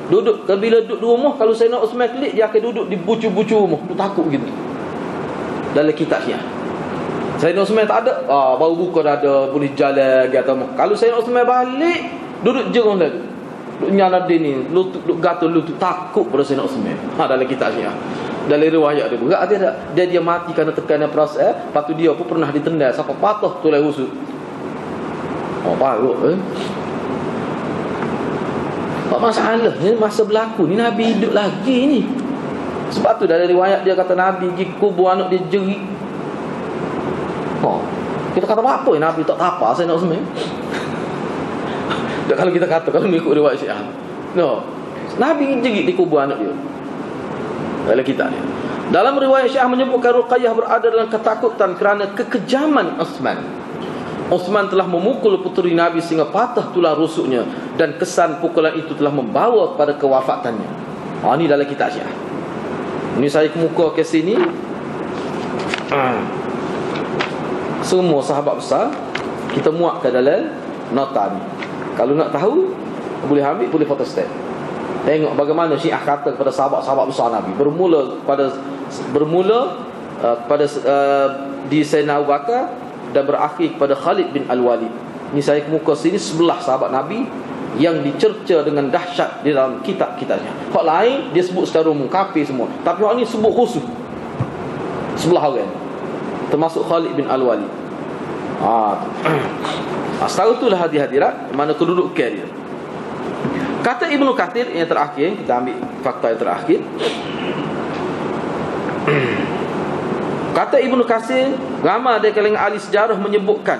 Speaker 1: Bila duduk di rumah, kalau Sayyidina Osman kelik, dia akan duduk di bucu-bucu rumah. Dia takut gitu. Dalam kitab Syiah Sayyidina Osman tak ada, baru buka dah ada, boleh jalan ke atas. Kalau Sayyidina Osman balik, duduk jerung lagi, duduk nyala dia ni, duduk gatul lutut, takut pada Sayyidina Osman. Dalam kitab Syiah, dalam riwayat dia berat dia mati kerana tekanan perasaan. Lepas tu dia pun pernah ditendai sampai patah tulang rusuk. Parut tak masalah ni, masa berlaku ni Nabi hidup lagi ni. Sebab tu dalam riwayat dia kata Nabi pergi kubur anak dia jerit. Kita kata apa Nabi tak apa saya nak semai. Kalau kita kata, kalau mengikut riwayat Syiah, Nabi jerit di kubur anak dia. Dalam kitab dia, dalam riwayat Syiah menyebutkan Ruqayyah berada dalam ketakutan kerana kekejaman Uthman telah memukul puteri Nabi sehingga patah tulang rusuknya, dan kesan pukulan itu telah membawa kepada kewafatannya. Ini dalam kitab Syiah. Ini saya kemuka ke sini. Semua sahabat besar kita muat ke dalam nota ni. Kalau nak tahu, boleh ambil, boleh photostat. Tengok bagaimana Syiah kata kepada sahabat-sahabat besar Nabi. Bermula pada di Sayyidina Abu Bakar dan berakhir kepada Khalid bin Al-Walid. Ini saya kemuka sini 11 sahabat Nabi yang dicerca dengan dahsyat di dalam kitab-kitabnya. Hak lain dia sebut secara umum kafir semua, tapi hak ni sebut khusus 11 orang, termasuk Khalid bin Al-Walid. Setelah itulah hadirat mana kedudukan dia. Kata Ibnu Katsir yang terakhir, kita ambil fakta yang terakhir. Kata Ibnu Katsir, ramai dari kalangan ahli sejarah menyebutkan,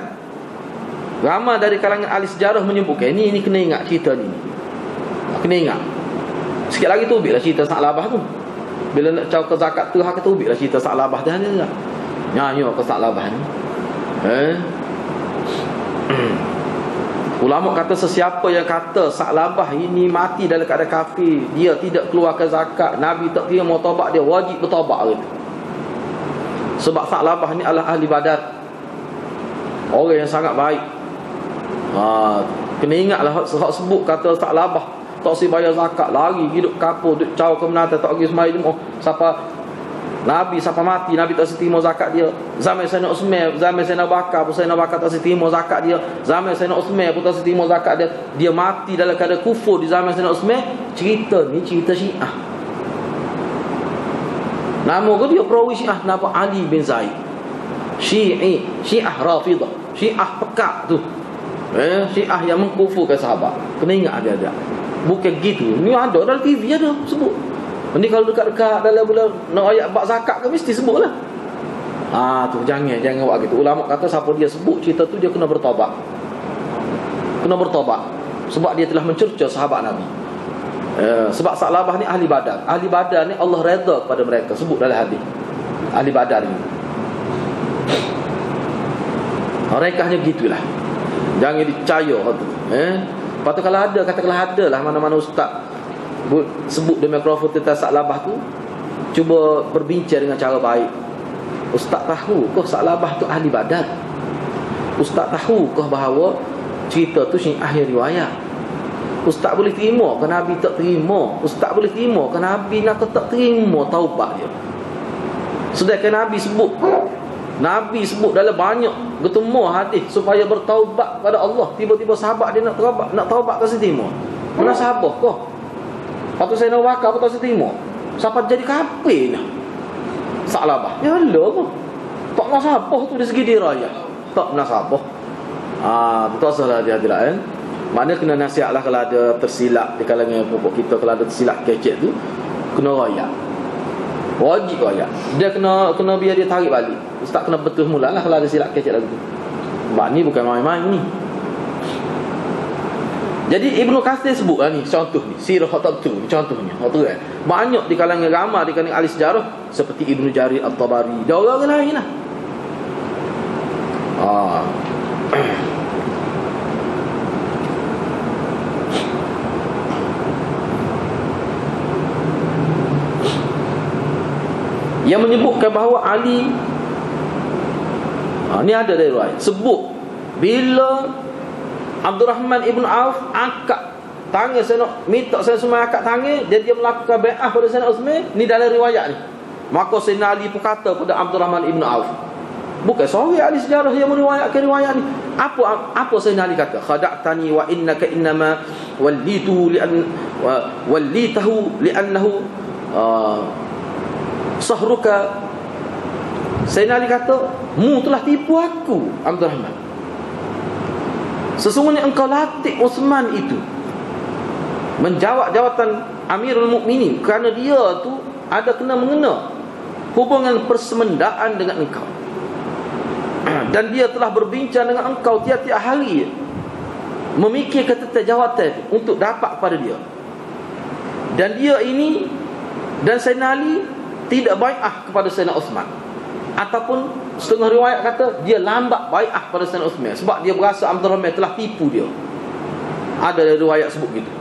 Speaker 1: ini kena ingat cerita ni. Kena ingat. Sikit lagi tu ubiklah cerita Sa'labah tu. Bila nak caw ke zakat tu, hak tu ubiklah cerita Sa'labah dah ni lah. Nyanyi ke Sa'labah ni. Ulama kata sesiapa yang kata Sa'labah ini mati dalam keadaan kafir, dia tidak keluarkan zakat, Nabi tak terima taubat dia, wajib bertaubat gitu. Sebab Sa'labah ni adalah ahli Badar, orang yang sangat baik. Kena ingatlah hak sebut kata Sa'labah tak si bayar zakat, lari hidup kapur, duk caw ke menata, tak pergi semai jemaah. Siapa mati, Nabi tak terima zakat dia. Zaman Sayyidina Utsman, zaman Sayyidina Bakar, Sayyidina Bakar tak terima zakat dia. Zaman Sayyidina Utsman pun tak terima zakat dia. Dia mati dalam keadaan kufur di zaman Sayyidina Utsman. Cerita ni cerita Syiah. Nama dia perawi Syiah, nama Ali bin Zaid. Syiah Rafidah, Syiah pekak tu. Syiah yang mengkufurkan sahabat. Kena ingat ada. Bukan gitu. Ni ada dalam TV ada sebut. Ni kalau dekat-dekat dalam bulan nak ayat bab zakat ke mesti sebutlah. Tu jangan buat gitu. Ulama kata siapa dia sebut cerita tu dia kena bertaubat. Sebab dia telah mencerca sahabat Nabi. Sebab Sa'labah ni ahli Badar. Ahli Badar ni Allah redha kepada mereka, sebut dalam hadis. Ahli Badar ni. Rekahnya gitulah. Jangan dicaya tu. Lepas tu kalau ada, katakanlah ada lah mana-mana ustaz sebut di mikrofon tentang Sa'labah tu, cuba berbincang dengan cara baik. Ustaz tahu ke Sa'labah tu ahli Badar? Ustaz tahu ke bahawa cerita tu Syiah yang riwayat? Ustaz boleh terima ke Nabi tak terima? Ustaz boleh terima ke Nabi nak tak terima taubat dia? Sedangkan Nabi sebut dalam banyak bertemu hadis supaya bertaubat kepada Allah. Tiba-tiba sahabat dia nak taubat tak terima. Mana sahabat kau? Lepas tu saya nak wakar, apa tak terima. Siapa jadi kafir ni? Sa'labah. Ya Allah pun. Tak nak sabah tu dari segi dirayah. Tak nak sabah. Betul salah dia tidak. Mana kena nasihat lah kalau ada tersilap di kalangan pokok kita. Kalau ada tersilap kecek tu, kena rayak. Wajib rayak. Dia kena biar dia tarik balik. Ustaz kena betul mula lah kalau ada silap kecek lagu tu. Sebab ni bukan main-main ni. Jadi Ibnu Katsir sebut lah ni, contoh ni sirah betul ni contohnya. Betul kan? Banyak di kalangan ramai di kalangan ahli sejarah seperti Ibnu Jarir At-Tabari, dan orang lain lah. Yang menyebutkan bahawa Ali ni ada dari riwayat sebut bila Abdul Rahman ibn Auf angkat tangan Sayyidina, minta Sayyidina Uthman angkat tangan, dia melakukan bai'ah pada Sayyidina Uthman. Ni dalam riwayat ni. Maka Sayyidina Ali pun kata pada Abdul Rahman ibn Auf, bukan seorang ahli sejarah yang meriwayatkan riwayat ni. Apa Sayyidina Ali kata? Khada'tani wa innaka innama wallitahu li'annahu sahruka. Sayyidina Ali kata, mu telah tipu aku Abdul Rahman. Sesungguhnya engkau latih Uthman itu menjawab jawatan Amirul Mukminin kerana dia tu ada kena mengena hubungan persemendaan dengan engkau. Dan dia telah berbincang dengan engkau tiap-tiap hari, memikirkan tentang jawatan untuk dapat kepada dia. Dan dia ini dan Sayyidina Ali tidak bai'ah kepada Sayyidina Uthman. Ataupun setengah riwayat kata dia lambat bai'ah pada Sayyidina Uthman sebab dia berasa Abdul Rahman telah tipu dia. Ada riwayat sebut gitu.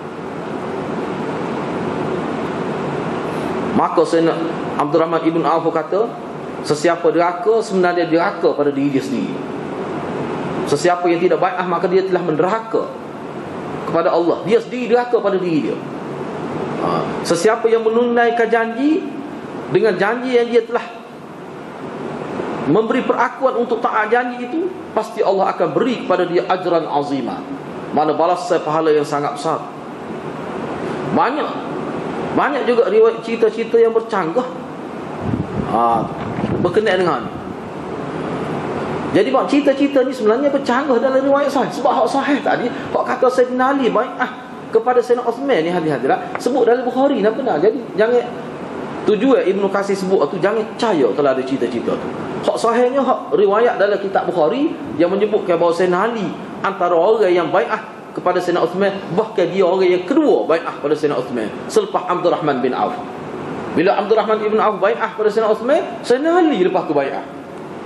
Speaker 1: Maka Sayyidina Abdul Rahman ibn Auf kata, sesiapa derhaka sebenarnya derhaka pada diri dia sendiri. Sesiapa yang tidak bai'ah maka dia telah menderhaka kepada Allah. Dia sendiri derhaka pada diri dia. Sesiapa yang menunaikan janji dengan janji yang dia telah memberi perakuan untuk taat janji itu, pasti Allah akan beri kepada dia ajran azimah, mana balasan pahala yang sangat besar. Banyak juga riwayat cerita-cerita yang bercanggah berkenaan dengan ni. Jadi bak cerita-cerita ni sebenarnya bercanggah dalam riwayat sahih. Sebab hak sahih tadi, hak kata Sayyidina Ali bai'ah kepada Sayyidina Uthman ni hadirat sebut dalam Bukhari nak benar. Jadi jangan tujuan Ibnu Katsir sebut tu, jangan percaya kalau ada cerita-cerita tu. Hak sahihnya hak riwayat dalam kitab Bukhari yang menyebutkan bahawa Sayyidina Ali antara orang yang bai'ah kepada Sayyidina Uthman, bahkan dia orang yang kedua bai'ah pada Sayyidina Uthman selepas Abdul Rahman bin Auf. Bila Abdul Rahman ibn Auf bai'ah pada Sayyidina Uthman, Sayyidina Ali lepas tu bai'ah.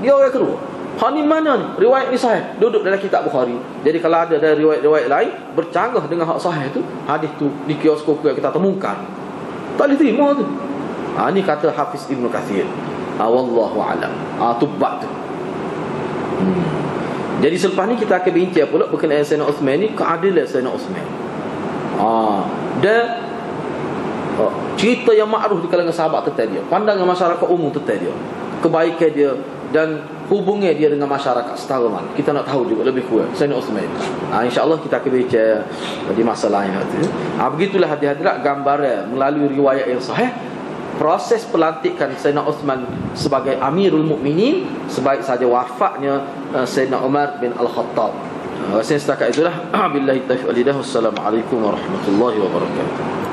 Speaker 1: Dia orang kedua. Hak ni mana ni? Riwayat ni sahih, duduk dalam kitab Bukhari. Jadi kalau ada dari riwayat-riwayat lain bercanggah dengan hak sahih tu, hadis tu di kios-kios kita temukan, tak boleh terima tu. Ni kata Hafiz Ibn Katsir. Wallahu a'lam. Tubak tu. Jadi selepas ni kita akan bincang pula berkenaan Sayyidina Uthman ni, keadilan Sayyidina Uthman. Dan cerita yang makruf di kalangan sahabat tentang dia, pandangan masyarakat umum tentang dia, kebaikan dia dan hubungan dia dengan masyarakat setara mana. Kita nak tahu juga lebih kurang Sayyidina Uthman. InsyaAllah kita akan bincang di masa lain. Begitulah hadirat gambaran melalui riwayat yang sahih proses pelantikan Sayyidina Uthman sebagai Amirul Mukminin sebaik saja wafatnya Sayyidina Umar bin Al-Khattab. Saya setakat itulah. Billahi taufiq wal hidayah. Wassalamualaikum warahmatullahi wabarakatuh.